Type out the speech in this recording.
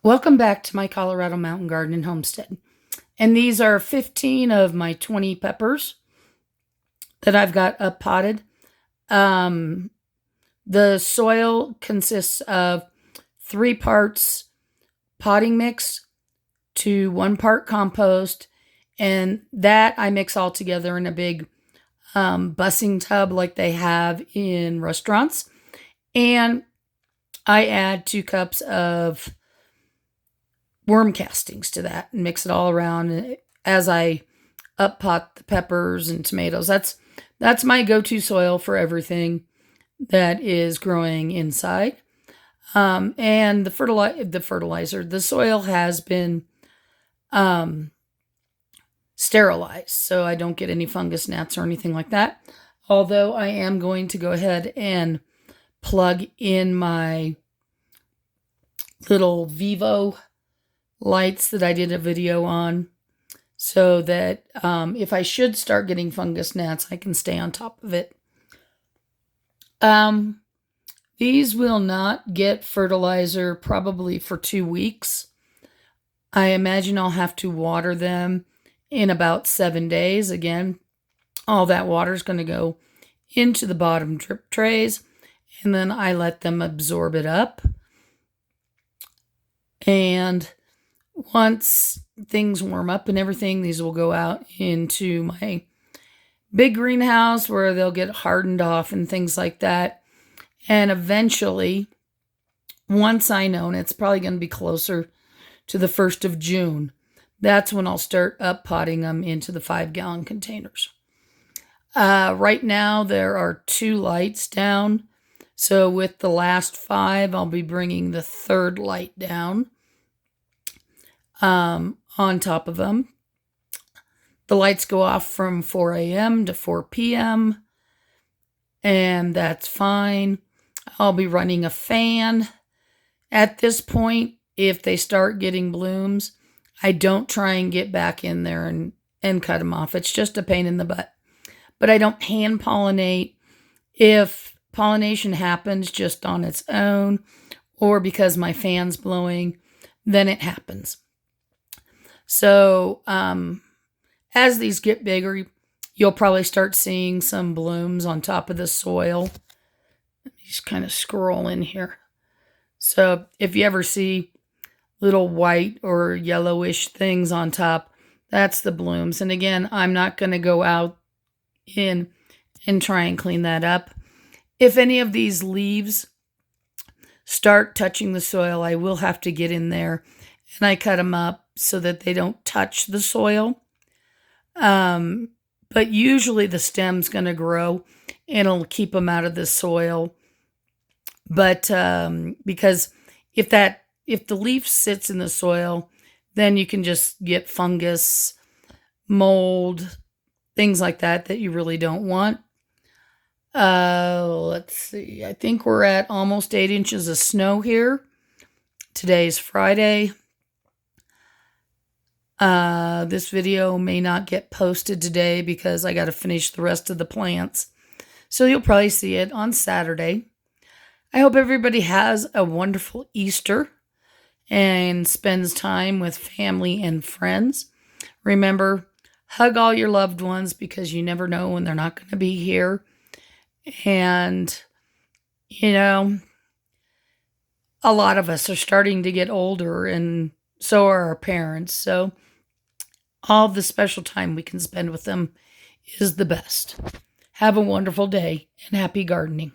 Welcome back to my Colorado Mountain Garden and Homestead. And these are 15 of my 20 peppers that I've got up potted. Um, the soil consists of 3 parts potting mix to 1 part compost, and that I mix all together in a big bussing tub like they have in restaurants. And I add 2 cups of worm castings to that and mix it all around as I up pot the peppers and tomatoes. That's my go-to soil for everything that is growing inside. And the soil has been sterilized, so I don't get any fungus gnats or anything like that. Although I am going to go ahead and plug in my little Vivo lights that I did a video on, so that if I should start getting fungus gnats, I can stay on top of it. These will not get fertilizer probably for 2 weeks. I imagine I'll have to water them in about 7 days. Again, all that water is going to go into the bottom drip trays, and then I let them absorb it up. And once things warm up and everything, these will go out into my big greenhouse where they'll get hardened off and things like that. And eventually, once I know, and it's probably going to be closer to the 1st of June, that's when I'll start up potting them into the 5-gallon containers. Right now, there are 2 lights down. So with the last 5, I'll be bringing the 3rd light down on top of them. The lights go off from 4 a.m. to 4 p.m. and that's fine. I'll be running a fan. At this point, if they start getting blooms, I don't try and get back in there and cut them off. It's just a pain in the butt. But I don't hand pollinate. If pollination happens just on its own or because my fan's blowing, then it happens. So as these get bigger, you'll probably start seeing some blooms on top of the soil. Let me just kind of scroll in here. So if you ever see little white or yellowish things on top, that's the blooms. And again, I'm not going to go out in and try and clean that up. If any of these leaves start touching the soil, I will have to get in there and I cut them up so that they don't touch the soil. But usually the stem's going to grow and it'll keep them out of the soil. But because if the leaf sits in the soil, then you can just get fungus, mold, things like that you really don't want. Let's see. I think we're at almost 8 inches of snow here. Today's Friday. This video may not get posted today because I got to finish the rest of the plants. So you'll probably see it on Saturday. I hope everybody has a wonderful Easter and spends time with family and friends. Remember, hug all your loved ones because you never know when they're not going to be here. And, a lot of us are starting to get older, and so are our parents. So all the special time we can spend with them is the best. Have a wonderful day and happy gardening.